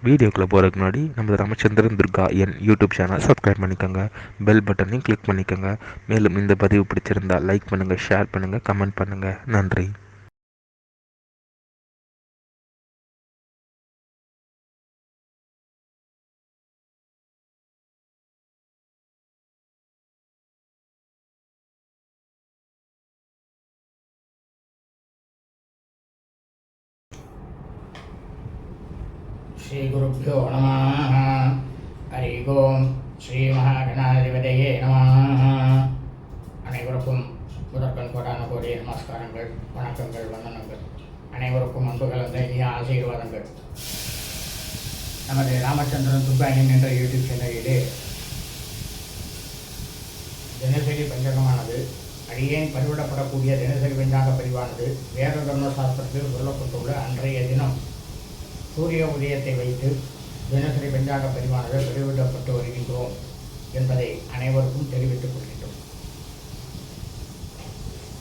வீடியோக்குள்ளே போகிறதுக்கு முன்னாடி நம்ம Ramachandran Durga YouTube channel subscribe பண்ணிக்கோங்க, பெல் பட்டனையும் கிளிக் பண்ணிக்கோங்க. மேலும் இந்த பதிவு பிடிச்சிருந்தால் லைக் பண்ணுங்கள், ஷேர் பண்ணுங்கள், கமெண்ட் பண்ணுங்கள். நன்றி. ஸ்ரீ குருப்யோ நமः. ஹரி ஓம். ஸ்ரீ மகாகணாதிபதியே நமः. அனைவருக்கும் முதற்கண் கோடான கோடி நமஸ்காரங்கள், வணக்கங்கள், வந்தனங்கள். அனைவருக்கும் அன்பு கலந்த இனிய ஆசீர்வாதங்கள். நமது ராமச்சந்திரன் துர்காயன் என்ற யூடியூப் சேனலிலே தினசரி பஞ்சகமானது அடியேன் பதிவிடப்படக்கூடிய தினசரி பஞ்சாங்க பதிவானது வேத தர்ம சாஸ்திரத்தில் சொல்லப்பட்டுள்ள அன்றைய தினம் சூரிய உதயத்தை வைத்து தினசரி பஞ்சாங்க பதிவானது பதிவிடப்பட்டு வருகின்றோம் என்பதை அனைவருக்கும் தெரிவித்துக் கொள்கின்றோம்.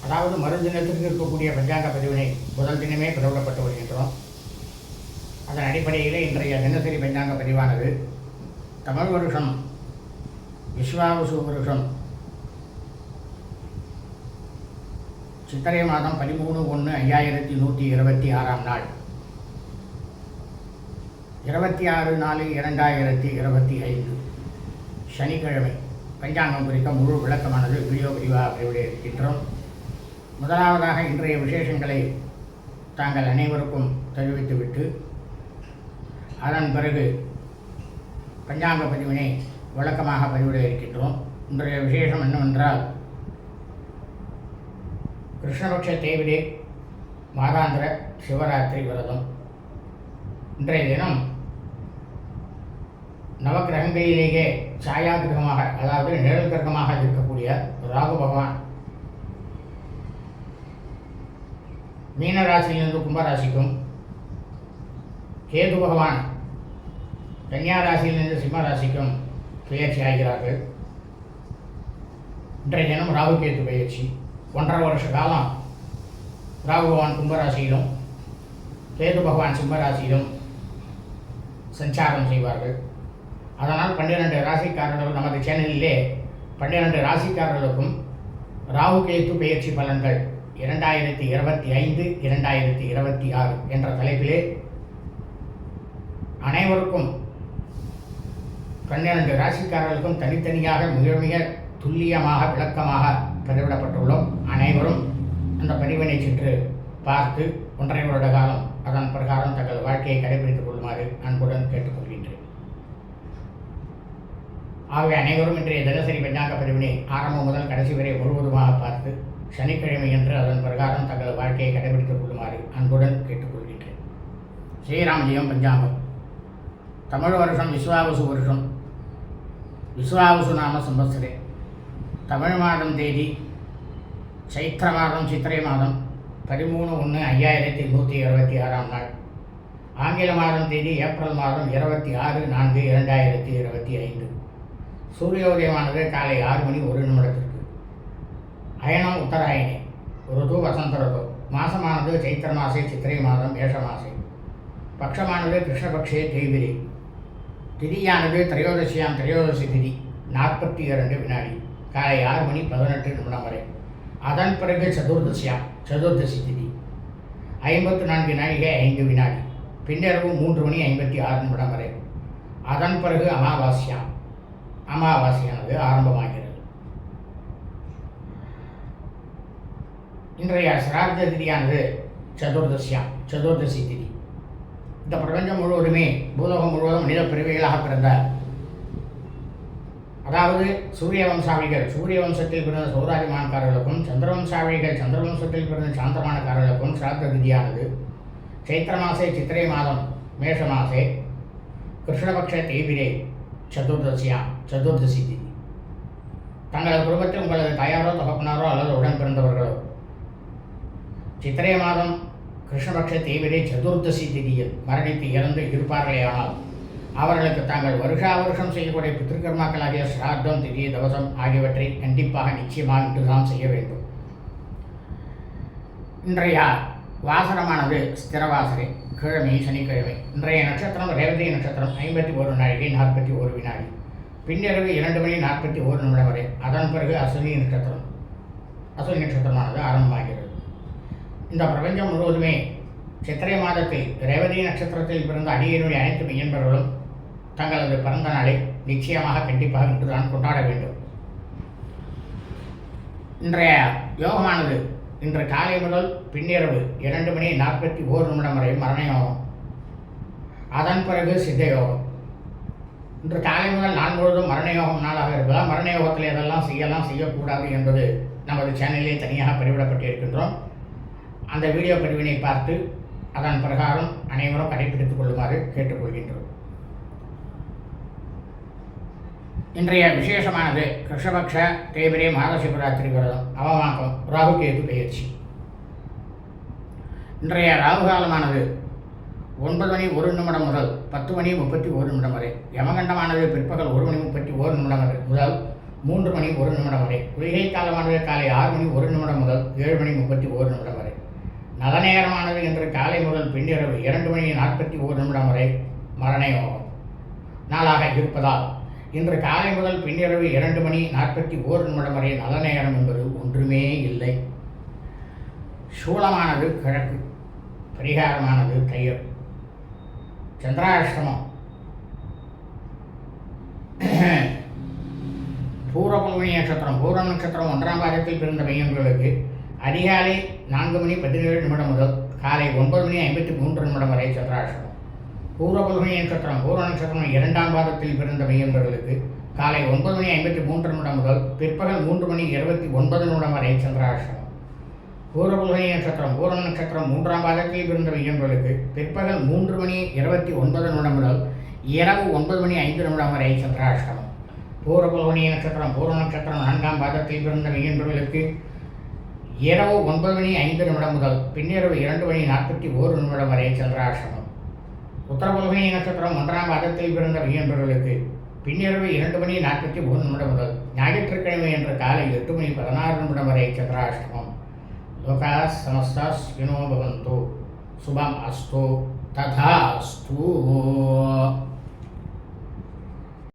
அதாவது மறுதினத்திற்கு இருக்கக்கூடிய பஞ்சாங்க பதிவினை முதல் தினமே பதிவிடப்பட்டு வருகின்றோம். அதன் அடிப்படையிலே இன்றைய தினசரி பஞ்சாங்க பதிவானது தமிழ் வருஷம் விஸ்வாவசு வருஷம் சித்திரை மாதம் 13/1/5126 நாள் 26/4/2025 சனிக்கிழமை பஞ்சாங்கம் குறித்த முழு விளக்கமானது வீடியோ பதிவாக பதிவிட இருக்கின்றோம். முதலாவதாக இன்றைய விசேஷங்களை தாங்கள் அனைவருக்கும் தெரிவித்துவிட்டு அதன் பிறகு பஞ்சாங்க பதிவினை விளக்கமாக பதிவிட இருக்கின்றோம். இன்றைய விசேஷம் என்னவென்றால், கிருஷ்ணபக்ஷ தேவிலே மாதாந்திர சிவராத்திரி விரதம். இன்றைய தினம் நவகிரகங்களிலேயே சாயா கிரகமாக, அதாவது நிழல் கிரகமாக இருக்கக்கூடிய ராகு பகவான் மீனராசியிலிருந்து கும்பராசிக்கும், கேது பகவான் கன்னியா ராசியிலிருந்து சிம்ம ராசிக்கும் பெயர்ச்சி ஆகிறார்கள். இன்றைய தினம் ராகு கேது பெயர்ச்சி. 1.5 வருஷ காலம் ராகு பகவான் கும்பராசியிலும் கேது பகவான் சிம்மராசியிலும் சஞ்சாரம் செய்வார்கள். அதனால் 12 ராசிக்காரர்கள் நமது சேனலிலே 12 ராசிக்காரர்களுக்கும் ராகு கேது பெயர்ச்சி பலன்கள் 2025-2026 என்ற தலைப்பிலே அனைவருக்கும் 12 ராசிக்காரர்களுக்கும் தனித்தனியாக மிக மிக துல்லியமாக விளக்கமாக பதிவிடப்பட்டுள்ளோம். அனைவரும் அந்த பதிவினை சென்று பார்த்து 1.5 வருட காலம் அதன் பிரகாரம் தங்கள் வாழ்க்கையை கடைபிடித்துக் கொள்ளுமாறு அன்புடன் கேட்டுக்கொள்கின்றேன். ஆகவே அனைவரும் இன்றைய தினசரி பஞ்சாங்க பதிவினை ஆரம்பம் முதல் கடைசி வரை முழுவதுமாக பார்த்து சனிக்கிழமை என்று அதன் பிரகாரம் தங்கள் வாழ்க்கையை கடைபிடித்துக் கொள்ளுமாறு அன்புடன் கேட்டுக்கொள்கின்றேன். ஸ்ரீராமஜெயம் பஞ்சாங்கம். தமிழ் வருஷம் விஸ்வாவசு வருஷம். விஸ்வாவசு நாம சம்பத்சரே. தமிழ் மாதம் தேதி சைத்திர மாதம் சித்திரை மாதம் 13/1/5126 நாள். ஆங்கில மாதம் தேதி ஏப்ரல் மாதம் 26/4/2025. சூரியோதயமானது காலை 6:01 அயனம் உத்தராயணி. ருது வசந்த ருது. மாசமானது சைத்திர மாசே சித்திரை மாதம் மேஷ மாசே. பட்சமானது கிருஷ்ணபக்ஷே தேய்பிரி. திதியானது திரையோதசி திதி 42 வினாடி காலை 6:18 வரை. அதன் பிறகு சதுர்தசி திதி 54 நாழிகை 5 வினாடி. பின்னரவு 3:56 வரை. அதன் பிறகு அமாவாசையானது ஆரம்பமாகிறது. இன்றைய சிரார்த்த திதியானது சதுர்தசி திதி. இந்த பிரபஞ்சம் முழுவதுமே, பூலோகம் முழுவதும் மனித பிறவிகளாக பிறந்த, அதாவது சூரிய வம்சத்தில் பிறந்த சௌராதிமான்காரர்களுக்கும், சந்திரவம்சாவளிகள் சந்திரவம்சத்தில் பிறந்த சாந்தமானக்காரர்களுக்கும் சிரார்த்த திதியானது சைத்திர மாசே சித்திரை மாதம் மேஷ மாசே கிருஷ்ணபக்ஷ தேய்பிரே சதுர்தசி திதி. தங்களது குடும்பத்தில் உங்களது தாயாரோ தகப்பனாரோ அல்லது உடன் பிறந்தவர்களோ சித்திரை மாதம் கிருஷ்ணபக்ஷ தேய்பிரே சதுர்தசி திதியில் மரணித்து இறந்து இருப்பார்களேயானால் அவர்களுக்கு தாங்கள் வருஷா வருஷம் செய்யக்கூடிய பித்திருக்கர்மாக்களாகிய சிரார்த்தம், திதி, தவசம் ஆகியவற்றை கண்டிப்பாக நிச்சயமாக இன்றுதான் செய்ய வேண்டும். இன்றைய வாசனமானது ஸ்திரவாசனை, கிழமை சனிக்கிழமை. இன்றைய நட்சத்திரம் ரேவதி நட்சத்திரம் 51 நாழிகை 41 வினாடி, பின்னிரவு 2 மணி 41 நிமிடம் வரை. அதன் பிறகு அஸ்வினி நட்சத்திரமானது ஆரம்பமாகிறது. இந்த பிரபஞ்சம் முழுவதுமே சித்திரை மாதத்தில் ரேவதி நட்சத்திரத்தில் பிறந்த அடியனுடைய அனைத்து மெய்யன்பர்களும் தங்களது பிறந்த நாளை நிச்சயமாக கண்டிப்பாக இன்றுதான் கொண்டாட வேண்டும். இன்றைய யோகமானது இன்று காலை முதல் பின்னிரவு 2 மணி 41 நிமிடம் வரை மரண யோகம், அதன் பிறகு சித்த யோகம். இன்று காலை முதல் நாள் முழுவதும் மரண யோகம் நாளாக இருப்பதால் மரண யோகத்தில் எதெல்லாம் செய்யலாம் செய்யக்கூடாது என்பது நமது சேனலிலே தனியாக பதிவிடப்பட்டிருக்கின்றோம். அந்த வீடியோ பதிவினை பார்த்து அதன் பிரகாரம் அனைவரும் கடைபிடித்துக் கொள்ளுமாறு கேட்டுக்கொள்கின்றோம். இன்றைய விசேஷமானது கிருஷ்ணபக்ஷ தேய்பிரை மாத சிவராத்திரி விரதம், அவமாக்கம், ராகுகேது பெயர்ச்சி. இன்றைய ராகு காலமானது 9 மணி 1 நிமிடம் முதல் 10 மணி 31 நிமிடம் வரை. யமகண்டமானது பிற்பகல் 1 மணி 31 நிமிடம் வரை முதல் 3 மணி 1 நிமிடம் வரை. குளிகை காலமானது காலை 6 மணி 1 நிமிடம் முதல் 7 மணி 31 நிமிடம் வரை. நல்ல நேரமானது இன்று காலை முதல் பின்னிரவு 2 மணி 41 நிமிடம் வரை மரண யோகம் நாளாக இருப்பதால் இன்று காலை முதல் பின்னிரவு 2 மணி 41 நிமிடம் வரை நல்ல நேரம் என்பது ஒன்றுமே இல்லை. சூலமானது கிழக்கு, பரிகாரமானது தையல். சந்திராஷ்டமம் பூரபல்குனி நட்சத்திரம், பூரம் நட்சத்திரம் 1ஆம் பாதத்தில் பிறந்த மையங்களுக்கு அதிகாலை 4 மணி 17 நிமிடம் முதல் காலை 9 மணி 53 நிமிடம் வரை சந்திராஷ்டமம். பூரபல்குனி நட்சத்திரம், பூர நட்சத்திரம் 2ஆம் பாதத்தில் பிறந்த மையங்களுக்கு காலை 9 மணி 53 நிமிடம் முதல் பிற்பகல் 3 மணி 29 நிமிடம் வரை சந்திராஷ்டமம். பூரபல்குனி நட்சத்திரம், பூரம் நட்சத்திரம் 3ஆம் பாதத்தில் பிறந்த மையங்களுக்கு பிற்பகல் 3 மணி 29 நிமிடம் முதல் இரவு 9 மணி 5 நிமிடம் வரை சந்திராஷ்டமம். பூரபல்குனி நட்சத்திரம், பூர நட்சத்திரம் 4ஆம் பாதத்தில் பிறந்த மையங்களுக்கு இரவு 9 மணி 5 நிமிடம் முதல் பின்னிரவு 2 மணி 41 நிமிடம் வரை சந்திராஷ்டமம். உத்தரபல்குனி நட்சத்திரம் 1ஆம் பாதத்தில் பிறந்த மையன்பர்களுக்கு பின்னிரவு 2 மணி 41 நிமிடம் முதல் ஞாயிற்றுக்கிழமை என்ற காலை 8 மணி 16 நிமிடம் வரை சந்திராஷ்டமம். லோகா சமஸ்தா சுகினோ பவந்து. சுபம் அஸ்து, ததா அஸ்து.